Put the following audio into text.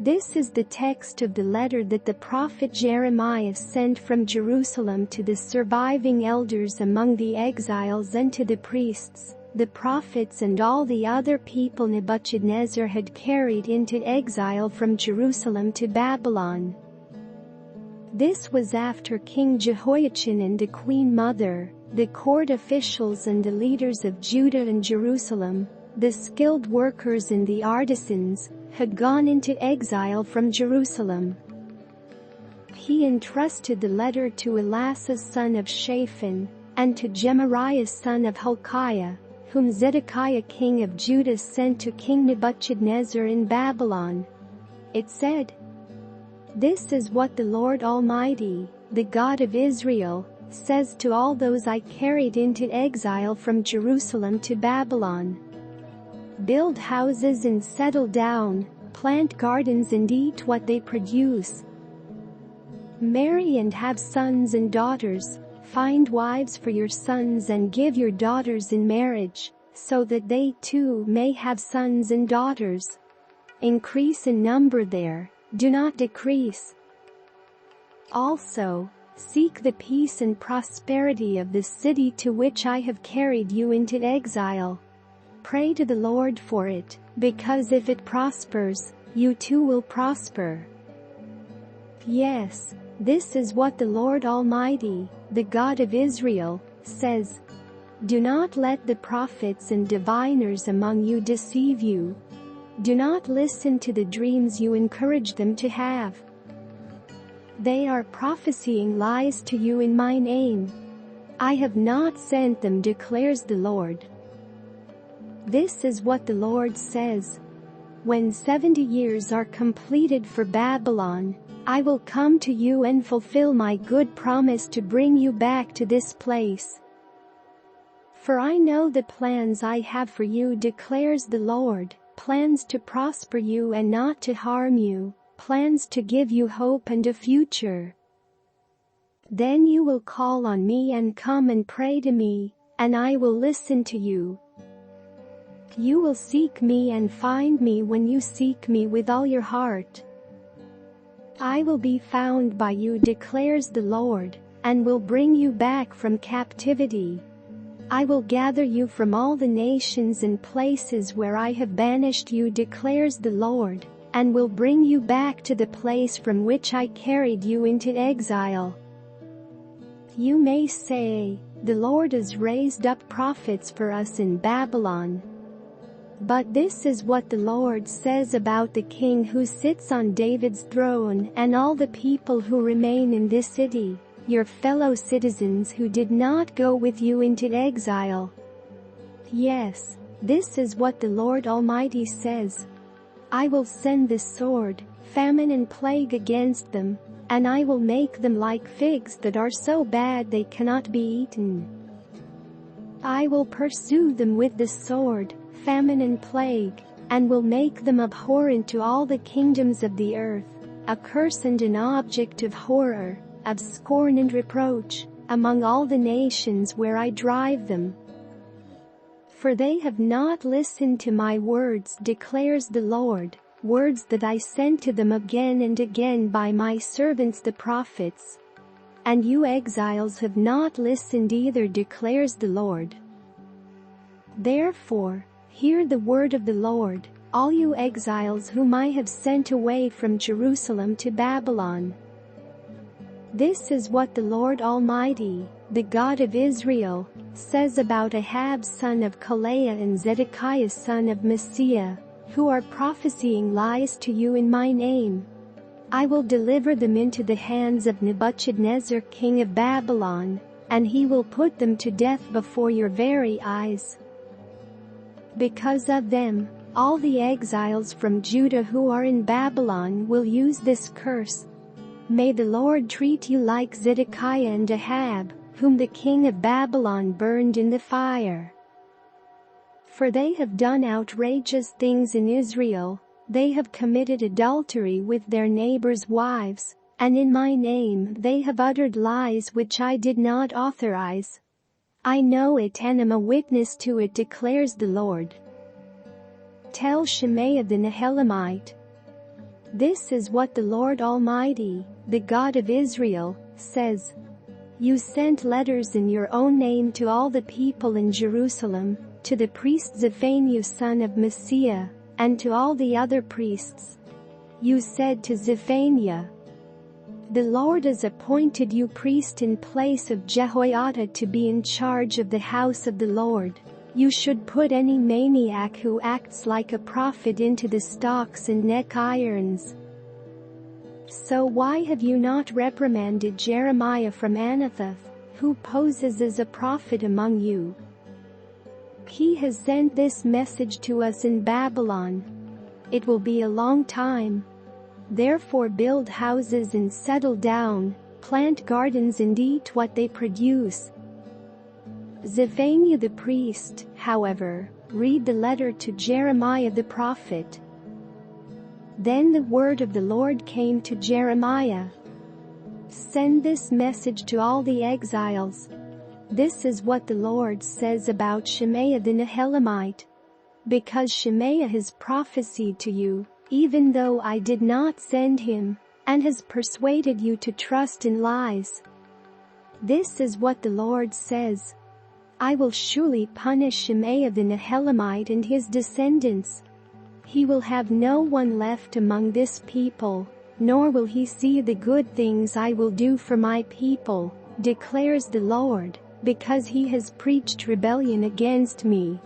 This is the text of the letter that the prophet Jeremiah sent from Jerusalem to the surviving elders among the exiles and to the priests, the prophets and all the other people Nebuchadnezzar had carried into exile from Jerusalem to Babylon. This was after King Jehoiachin and the queen mother, the court officials and the leaders of Judah and Jerusalem, the skilled workers and the artisans, had gone into exile from Jerusalem. He entrusted the letter to Elasah son of Shaphan, and to Gemariah son of Hilkiah, whom Zedekiah king of Judah sent to King Nebuchadnezzar in Babylon. It said, "This is what the Lord Almighty, the God of Israel, says to all those I carried into exile from Jerusalem to Babylon. Build houses and settle down, plant gardens and eat what they produce. Marry and have sons and daughters, find wives for your sons and give your daughters in marriage, so that they too may have sons and daughters. Increase in number there, do not decrease. Also, seek the peace and prosperity of the city to which I have carried you into exile. Pray to the Lord for it, because if it prospers, you too will prosper. Yes, this is what the Lord Almighty, the God of Israel, says. Do not let the prophets and diviners among you deceive you. Do not listen to the dreams you encourage them to have. They are prophesying lies to you in my name. I have not sent them, declares the Lord. This is what the Lord says. When 70 years are completed for Babylon, I will come to you and fulfill my good promise to bring you back to this place. For I know the plans I have for you, declares the Lord, plans to prosper you and not to harm you, plans to give you hope and a future. Then you will call on me and come and pray to me, and I will listen to you. You will seek me and find me when you seek me with all your heart. I will be found by you, declares the Lord, and will bring you back from captivity. I will gather you from all the nations and places where I have banished you, declares the Lord, and will bring you back to the place from which I carried you into exile. You may say, the Lord has raised up prophets for us in Babylon. But this is what the Lord says about the king who sits on David's throne and all the people who remain in this city, your fellow citizens who did not go with you into exile. Yes, this is what the Lord Almighty says. I will send the sword, famine and plague against them, and I will make them like figs that are so bad they cannot be eaten. I will pursue them with the sword, famine and plague, and will make them abhorrent to all the kingdoms of the earth, a curse and an object of horror, of scorn and reproach, among all the nations where I drive them. For they have not listened to my words, declares the Lord, words that I sent to them again and again by my servants the prophets. And you exiles have not listened either, declares the Lord. Therefore, hear the word of the Lord, all you exiles whom I have sent away from Jerusalem to Babylon. This is what the Lord Almighty, the God of Israel, says about Ahab son of Kolaiah and Zedekiah son of Maaseiah, who are prophesying lies to you in my name. I will deliver them into the hands of Nebuchadnezzar king of Babylon, and he will put them to death before your very eyes. Because of them, all the exiles from Judah who are in Babylon will use this curse. May the Lord treat you like Zedekiah and Ahab, whom the king of Babylon burned in the fire. For they have done outrageous things in Israel, they have committed adultery with their neighbors' wives, and in my name they have uttered lies which I did not authorize. I know it and am a witness to it, declares the Lord. Tell Shemaiah the Nehelamite, This is what the Lord Almighty, the God of Israel, says. You sent letters in your own name to all the people in Jerusalem, to the priest Zephaniah son of Maaseiah, and to all the other priests. You said to Zephaniah, the Lord has appointed you priest in place of Jehoiada to be in charge of the house of the Lord. You should put any maniac who acts like a prophet into the stocks and neck irons. So why have you not reprimanded Jeremiah from Anathoth, who poses as a prophet among you? He has sent this message to us in Babylon. It will be a long time. Therefore build houses and settle down, plant gardens and eat what they produce. Zephaniah the priest, however, read the letter to Jeremiah the prophet. Then the word of the Lord came to Jeremiah. Send this message to all the exiles. This is what the Lord says about Shemaiah the Nehelamite. Because Shemaiah has prophesied to you, even though I did not send him, and has persuaded you to trust in lies. This is what the Lord says. I will surely punish Shemaiah the Nehelamite and his descendants. He will have no one left among this people, nor will he see the good things I will do for my people, declares the Lord, because he has preached rebellion against me.